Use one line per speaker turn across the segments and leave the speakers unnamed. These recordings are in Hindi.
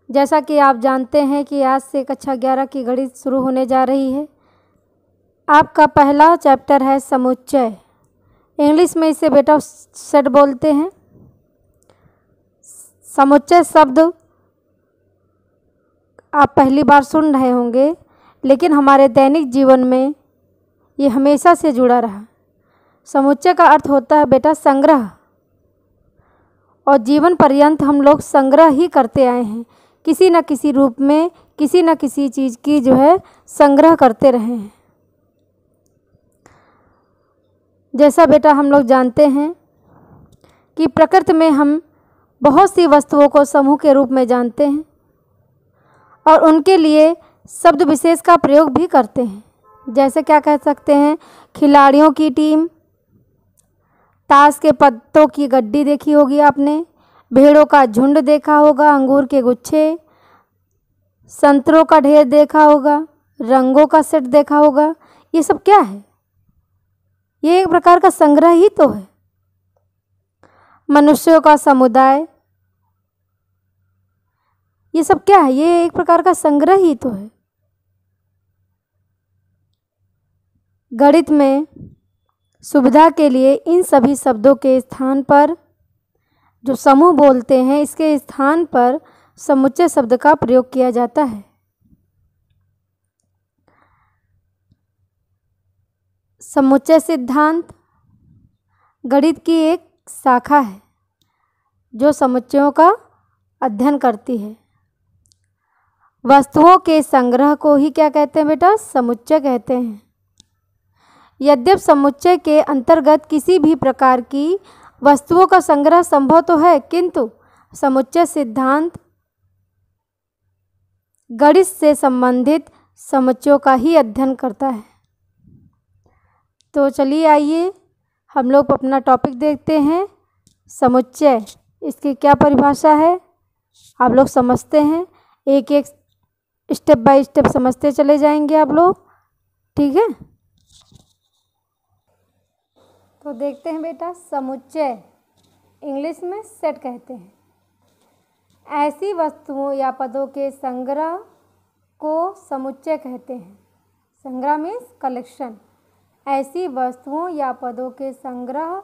जैसा कि आप जानते हैं कि आज से कक्षा 11 की गणित शुरू होने जा रही है। आपका पहला चैप्टर है समुच्चय। इंग्लिश में इसे बेटा सेट बोलते हैं। समुच्चय शब्द आप पहली बार सुन रहे होंगे, लेकिन हमारे दैनिक जीवन में ये हमेशा से जुड़ा रहा। समुच्चय का अर्थ होता है बेटा संग्रह, और जीवन पर्यंत हम लोग संग्रह ही करते आए हैं। किसी न किसी रूप में किसी न किसी चीज़ की जो है संग्रह करते रहे हैं। जैसा बेटा हम लोग जानते हैं कि प्रकृति में हम बहुत सी वस्तुओं को समूह के रूप में जानते हैं और उनके लिए शब्द विशेष का प्रयोग भी करते हैं। जैसे क्या कह सकते हैं, खिलाड़ियों की टीम, ताश के पत्तों की गड्डी देखी होगी आपने, भेड़ों का झुंड देखा होगा, अंगूर के गुच्छे, संतरों का ढेर देखा होगा, रंगों का सेट देखा होगा। ये सब क्या है? ये एक प्रकार का संग्रह ही तो है। मनुष्यों का समुदाय, ये सब क्या है? ये एक प्रकार का संग्रह ही तो है। गणित में सुविधा के लिए इन सभी शब्दों के स्थान पर जो समूह बोलते हैं, इसके स्थान पर समुच्चय शब्द का प्रयोग किया जाता है। समुच्चय सिद्धांत गणित की एक शाखा है जो समुच्चयों का अध्ययन करती है। वस्तुओं के संग्रह को ही क्या कहते हैं बेटा? समुच्चय कहते हैं। यद्यपि समुच्चय के अंतर्गत किसी भी प्रकार की वस्तुओं का संग्रह संभव तो है, किंतु समुच्चय सिद्धांत गणित से संबंधित समुच्चयों का ही अध्ययन करता है। तो चलिए आइए हम लोग अपना टॉपिक देखते हैं, समुच्चय। इसकी क्या परिभाषा है आप लोग समझते हैं। एक एक स्टेप बाय स्टेप समझते चले जाएंगे आप लोग, ठीक है? तो देखते हैं बेटा, समुच्चय इंग्लिश में सेट कहते हैं। ऐसी वस्तुओं या पदों के संग्रह को समुच्चय कहते हैं। संग्रह मीन्स कलेक्शन। ऐसी वस्तुओं या पदों के संग्रह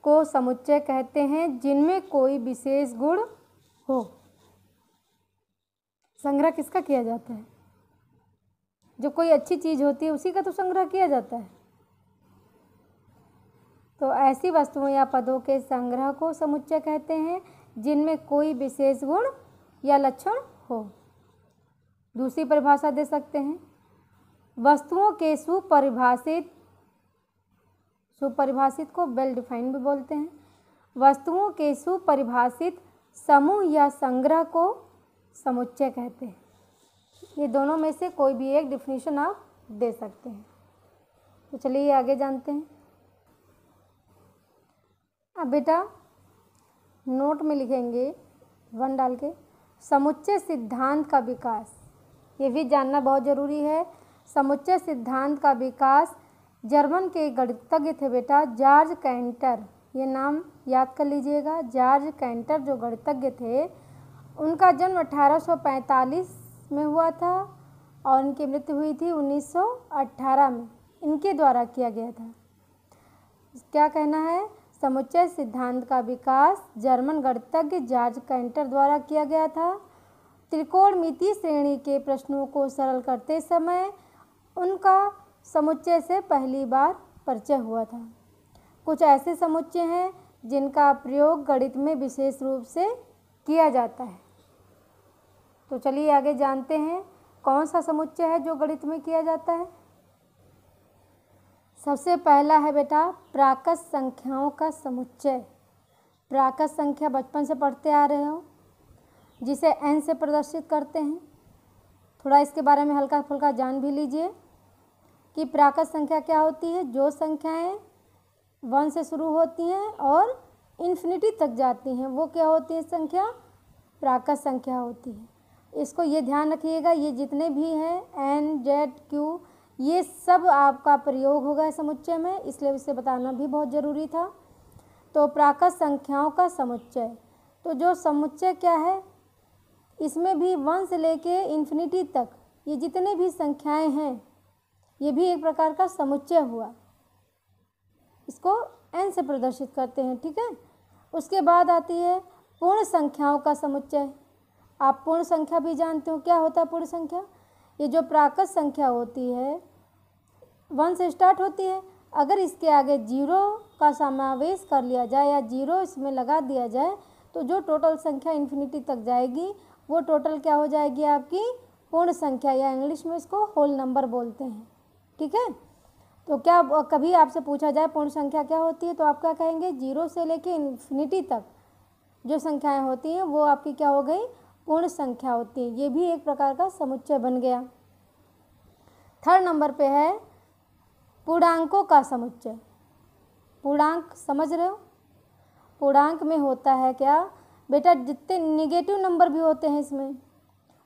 को समुच्चय कहते हैं जिनमें कोई विशेष गुण हो। संग्रह किसका किया जाता है? जो कोई अच्छी चीज़ होती है उसी का तो संग्रह किया जाता है। तो ऐसी वस्तुओं या पदों के संग्रह को समुच्चय कहते हैं जिनमें कोई विशेष गुण या लक्षण हो। दूसरी परिभाषा दे सकते हैं, वस्तुओं के सुपरिभाषित को वेल डिफाइंड भी बोलते हैं। वस्तुओं के सुपरिभाषित समूह या संग्रह को समुच्चय कहते हैं। ये दोनों में से कोई भी एक डिफिनीशन आप दे सकते हैं। तो चलिए आगे जानते हैं। अब बेटा नोट में लिखेंगे 1 डाल के, समुच्चय सिद्धांत का विकास। ये भी जानना बहुत ज़रूरी है। समुच्चय सिद्धांत का विकास जर्मन के गणितज्ञ थे बेटा, जॉर्ज कैंटर। ये नाम याद कर लीजिएगा। जॉर्ज कैंटर जो गणितज्ञ थे, उनका जन्म 1845 में हुआ था और उनकी मृत्यु हुई थी 1918 में। इनके द्वारा किया गया था। क्या कहना है? समुच्चय सिद्धांत का विकास जर्मन गणितज्ञ जॉर्ज कैंटर द्वारा किया गया था। त्रिकोणमितीय श्रेणी के प्रश्नों को सरल करते समय उनका समुच्चय से पहली बार परिचय हुआ था। कुछ ऐसे समुच्चय हैं जिनका प्रयोग गणित में विशेष रूप से किया जाता है। तो चलिए आगे जानते हैं कौन सा समुच्चय है जो गणित में किया जाता है। सबसे पहला है बेटा प्राकृत संख्याओं का समुच्चय। प्राकृत संख्या बचपन से पढ़ते आ रहे हो, जिसे n से प्रदर्शित करते हैं। थोड़ा इसके बारे में हल्का फुल्का जान भी लीजिए कि प्राकृत संख्या क्या होती है। जो संख्याएं 1 से शुरू होती हैं और इन्फिनिटी तक जाती हैं, वो क्या होती है? संख्या प्राकृत संख्या होती है। इसको ये ध्यान रखिएगा, ये जितने भी हैं n, z, q, ये सब आपका प्रयोग होगा समुच्चय में, इसलिए इसे बताना भी बहुत ज़रूरी था। तो प्राकृत संख्याओं का समुच्चय, तो जो समुच्चय क्या है, इसमें भी 1 से लेके इन्फिनिटी तक ये जितने भी संख्याएं हैं ये भी एक प्रकार का समुच्चय हुआ। इसको n से प्रदर्शित करते हैं, ठीक है। उसके बाद आती है पूर्ण संख्याओं का समुच्चय। आप पूर्ण संख्या भी जानते हो, क्या होता है पूर्ण संख्या? ये जो प्राकृत संख्या होती है 1 से स्टार्ट होती है, अगर इसके आगे 0 का समावेश कर लिया जाए या 0 इसमें लगा दिया जाए तो जो टोटल संख्या इन्फिनिटी तक जाएगी वो टोटल क्या हो जाएगी? आपकी पूर्ण संख्या, या इंग्लिश में इसको होल नंबर बोलते हैं, ठीक है। तो क्या कभी आपसे पूछा जाए पूर्ण संख्या क्या होती है तो आप क्या कहेंगे? 0 से लेके इन्फिनिटी तक जो संख्याएं होती हैं वो आपकी क्या हो गई? पूर्ण संख्या होती है। ये भी एक प्रकार का समुच्चय बन गया। 3rd नंबर पे है पूर्णांकों का समुच्चय। पूर्णांक समझ रहे हो? पूर्णांक में होता है क्या बेटा? जितने निगेटिव नंबर भी होते हैं इसमें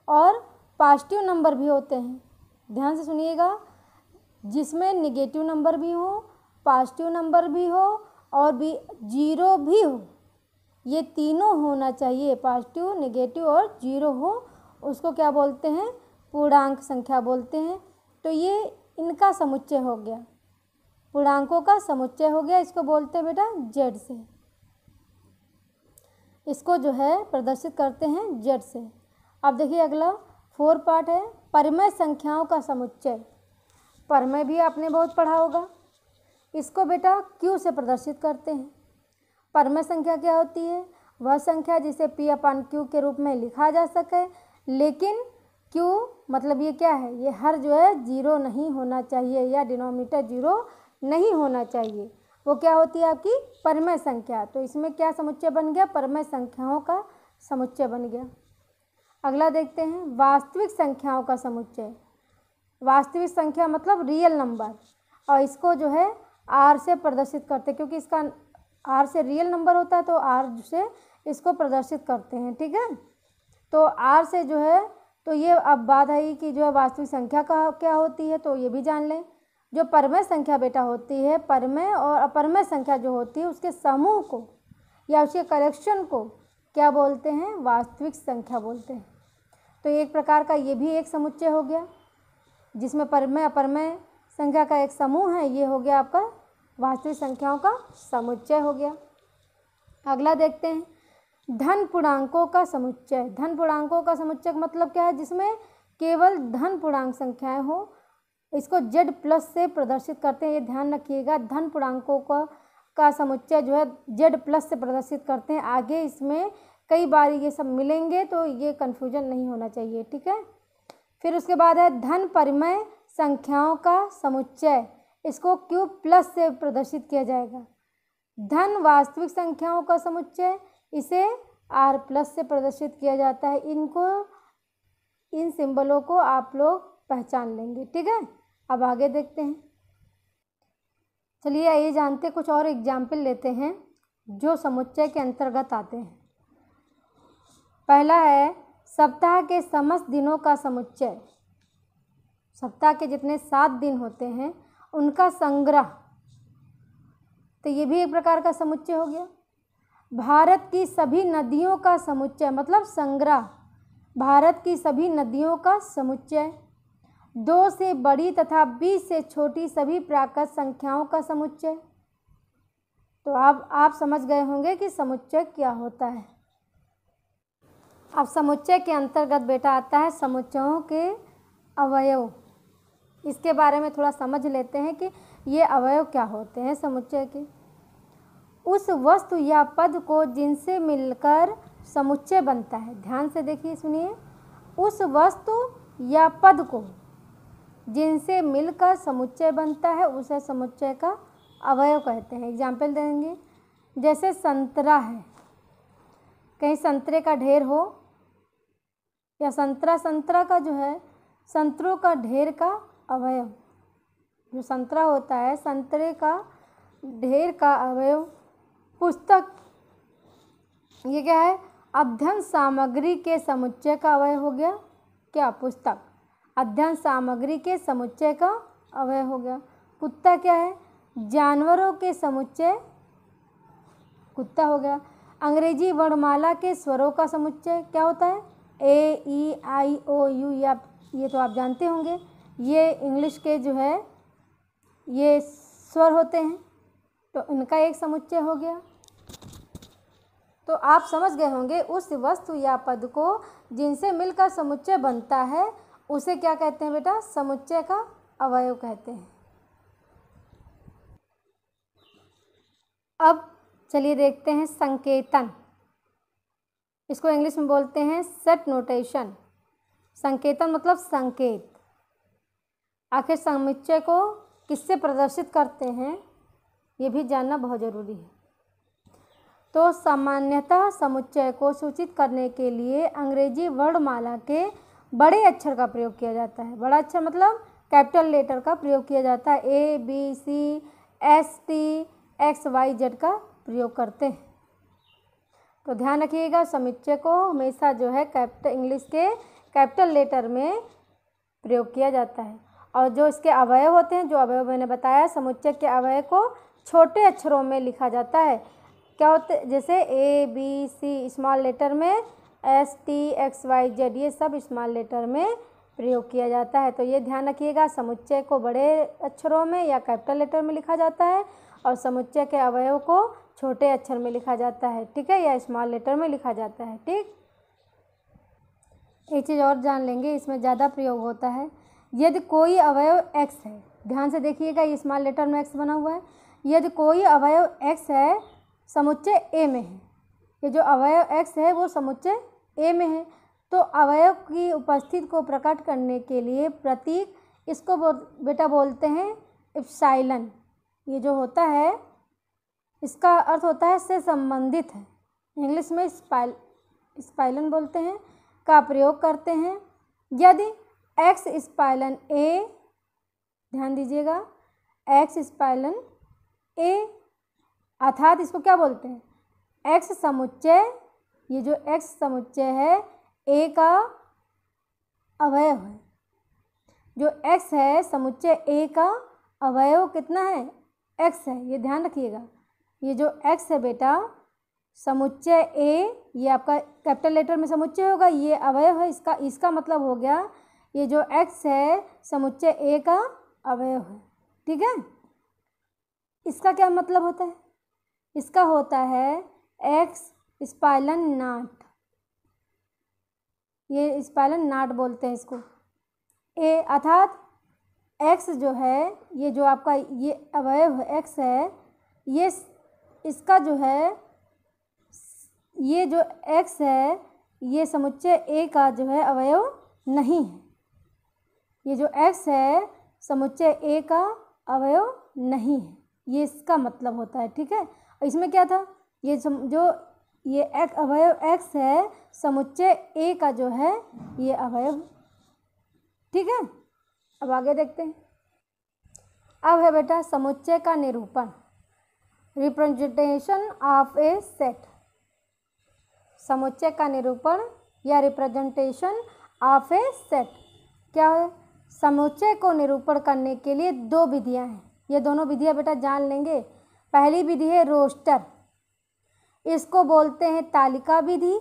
और पॉजिटिव नंबर भी होते हैं। ध्यान से सुनिएगा, जिसमें निगेटिव नंबर भी हो, पॉजिटिव नंबर भी हो और भी 0 भी हो, ये तीनों होना चाहिए। पॉजिटिव, नेगेटिव और 0 हो, उसको क्या बोलते हैं? पूर्णांक संख्या बोलते हैं। तो ये इनका समुच्चय हो गया, पूर्णांकों का समुच्चय हो गया। इसको बोलते हैं बेटा Z से। इसको जो है प्रदर्शित करते हैं Z से। अब देखिए अगला 4 पार्ट है परिमेय संख्याओं का समुच्चय। परिमेय भी आपने बहुत पढ़ा होगा। इसको बेटा Q से प्रदर्शित करते हैं। परिमेय संख्या क्या होती है? वह संख्या जिसे P/Q के रूप में लिखा जा सके, लेकिन Q मतलब ये क्या है? ये हर जो है 0 नहीं होना चाहिए या डिनोमिनेटर 0 नहीं होना चाहिए। वो क्या होती है? आपकी परिमेय संख्या। तो इसमें क्या समुच्चय बन गया? परिमेय संख्याओं का समुच्चय बन गया। अगला देखते हैं वास्तविक संख्याओं का समुच्चय। वास्तविक संख्या मतलब रियल नंबर, और इसको जो है R से प्रदर्शित करते हैं, क्योंकि इसका R से रियल नंबर होता है तो R से इसको प्रदर्शित करते हैं, ठीक है। तो R से जो है, तो ये अब बात आई कि जो है वास्तविक संख्या का क्या होती है, तो ये भी जान लें। जो परिमेय संख्या बेटा होती है, परिमेय और अपरिमेय संख्या जो होती है उसके समूह को या उसके कलेक्शन को क्या बोलते हैं? वास्तविक संख्या बोलते हैं। तो एक प्रकार का ये भी एक समुच्चय हो गया, जिसमें परिमेय अपरिमेय संख्या का एक समूह है। ये हो गया आपका वास्तविक संख्याओं का समुच्चय हो गया। अगला देखते हैं धन पूर्णांकों का समुच्चय। धन पूर्णांकों का समुच्चय मतलब क्या है? जिसमें केवल धन पूर्णांक संख्याएं हो। इसको Z+ से प्रदर्शित करते हैं। ये ध्यान रखिएगा, धन पूर्णांकों का समुच्चय जो है Z+ से प्रदर्शित करते हैं। आगे इसमें कई बार ये सब मिलेंगे तो ये कन्फ्यूजन नहीं होना चाहिए, ठीक है। फिर उसके बाद है धन परिमेय संख्याओं का समुच्चय। इसको Q+ से प्रदर्शित किया जाएगा। धन वास्तविक संख्याओं का समुच्चय, इसे R+ से प्रदर्शित किया जाता है। इन सिंबलों को आप लोग पहचान लेंगे, ठीक है। अब आगे देखते हैं। चलिए आइए जानते कुछ और एग्जाम्पल लेते हैं जो समुच्चय के अंतर्गत आते हैं। पहला है सप्ताह के समस्त दिनों का समुच्चय। सप्ताह के जितने 7 दिन होते हैं उनका संग्रह, तो ये भी एक प्रकार का समुच्चय हो गया। भारत की सभी नदियों का समुच्चय मतलब संग्रह, भारत की सभी नदियों का समुच्चय। 2 से बड़ी तथा 20 से छोटी सभी प्राकृत संख्याओं का समुच्चय। तो अब आप समझ गए होंगे कि समुच्चय क्या होता है। अब समुच्चय के अंतर्गत बेटा आता है समुच्चयों के अवयव। इसके बारे में थोड़ा समझ लेते हैं कि ये अवयव क्या होते हैं समुच्चय के। उस वस्तु या पद को जिनसे मिलकर समुच्चय बनता है। ध्यान से देखिए, सुनिए। उस वस्तु या पद को जिनसे मिलकर समुच्चय बनता है उसे समुच्चय का अवयव कहते हैं। एग्जाम्पल देंगे, जैसे संतरा है, कहीं संतरे का ढेर हो या संतरा का जो है संतरों का ढेर का अवयव, जो संतरा होता है संतरे का ढेर का अवयव। पुस्तक, ये क्या है? अध्ययन सामग्री के समुच्चय का अवयव हो गया। क्या? पुस्तक अध्ययन सामग्री के समुच्चय का अवयव हो गया। कुत्ता क्या है? जानवरों के समुच्चय कुत्ता हो गया। अंग्रेजी वर्णमाला के स्वरों का समुच्चय क्या होता है? ए ई आई ओ यू, ये तो आप जानते होंगे, ये इंग्लिश के जो है ये स्वर होते हैं, तो इनका एक समुच्चय हो गया। तो आप समझ गए होंगे उस वस्तु या पद को जिनसे मिलकर समुच्चय बनता है उसे क्या कहते हैं बेटा? समुच्चय का अवयव कहते हैं। अब चलिए देखते हैं संकेतन। इसको इंग्लिश में बोलते हैं सेट नोटेशन। संकेतन मतलब संकेत। आखिर समुच्चय को किससे प्रदर्शित करते हैं ये भी जानना बहुत ज़रूरी है। तो सामान्यतः समुच्चय को सूचित करने के लिए अंग्रेजी वर्णमाला के बड़े अक्षर का प्रयोग किया जाता है। बड़ा अक्षर मतलब कैपिटल लेटर का प्रयोग किया जाता है। A B C S T X Y Z का प्रयोग करते हैं। तो ध्यान रखिएगा, समुच्चय को हमेशा जो है कैपिटल इंग्लिश के कैपिटल लेटर में प्रयोग किया जाता है। और जो इसके अवयव होते हैं, जो अवयव मैंने बताया, समुच्चय के अवयव को छोटे अक्षरों में लिखा जाता है। क्या होते, जैसे A B C small letter में, S T X Y Z ये सब स्मॉल लेटर में प्रयोग किया जाता है। तो ये ध्यान रखिएगा, समुच्चय को बड़े अक्षरों में या कैपिटल लेटर में लिखा जाता है और समुच्चय के अवयव को छोटे अक्षर में लिखा जाता है, ठीक है, या स्मॉल लेटर में लिखा जाता है। ठीक, एक चीज़ और जान लेंगे, इसमें ज़्यादा प्रयोग होता है। यदि कोई अवयव x है, ध्यान से देखिएगा, ये स्मॉल लेटर में x बना हुआ है। यदि कोई अवयव x है, समुच्चय A में है, ये जो अवयव x है वो समुच्चय A में है, तो अवयव की उपस्थिति को प्रकट करने के लिए प्रतीक, इसको बेटा बोलते हैं इप्सिलॉन। ये जो होता है इसका अर्थ होता है से संबंधित है, इंग्लिश में इप्सिलॉन बोलते हैं, का प्रयोग करते हैं। यदि एक्स इप्सिलॉन ए, ध्यान दीजिएगा, एक्स इप्सिलॉन ए, अर्थात इसको क्या बोलते हैं? एक्स समुच्चय, ये जो एक्स समुच्चय है ए का अवयव है। जो एक्स है समुच्चय ए का अवयव कितना है? एक्स है, ये ध्यान रखिएगा। ये जो एक्स है बेटा समुच्चय ए, ये आपका कैपिटल लेटर में समुच्चय होगा, ये अवयव है, इसका मतलब हो गया ये जो एक्स है समुच्चय ए का अवयव है, ठीक है। इसका क्या मतलब होता है? इसका होता है एक्स इप्सिलॉन नॉट, ये इप्सिलॉन नॉट बोलते हैं इसको ए, अर्थात एक्स जो है, ये जो आपका ये अवयव है एक्स है, ये इसका जो है, ये जो एक्स है ये समुच्चय ए का जो है अवयव नहीं है। ये जो एक्स है समुच्चय ए का अवयव नहीं है, ये इसका मतलब होता है, ठीक है। इसमें क्या था, ये जो ये अवयव एक्स है समुच्चय ए का जो है ये अवयव, ठीक है। अब आगे देखते हैं। अब है बेटा समुच्चय का निरूपण, रिप्रेजेंटेशन ऑफ ए सेट। समुच्चय का निरूपण या रिप्रेजेंटेशन ऑफ ए सेट क्या है? समुच्चय को निरूपण करने के लिए दो विधियां हैं, ये दोनों विधियां बेटा जान लेंगे। पहली विधि है रोस्टर, इसको बोलते हैं तालिका विधि,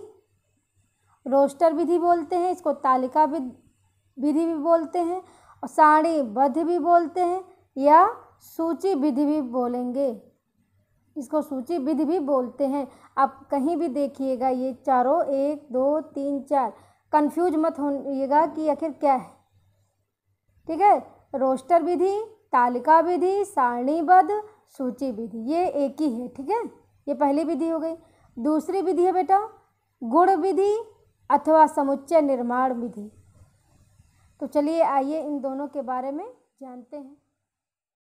रोस्टर विधि बोलते हैं इसको, तालिका विधि भी बोलते हैं, और सारणीबद्ध भी बोलते हैं, या सूची विधि भी बोलेंगे, इसको सूची विधि भी बोलते हैं। आप कहीं भी देखिएगा ये चारों 1 2 3 4, कंफ्यूज मत होइएगा कि आखिर क्या है, ठीक है। रोस्टर विधि, तालिका विधि, सारणीबद्ध, सूची विधि, ये एक ही है, ठीक है। ये पहली विधि हो गई। दूसरी विधि है बेटा गुण विधि अथवा समुच्चय निर्माण विधि। तो चलिए आइए इन दोनों के बारे में जानते हैं।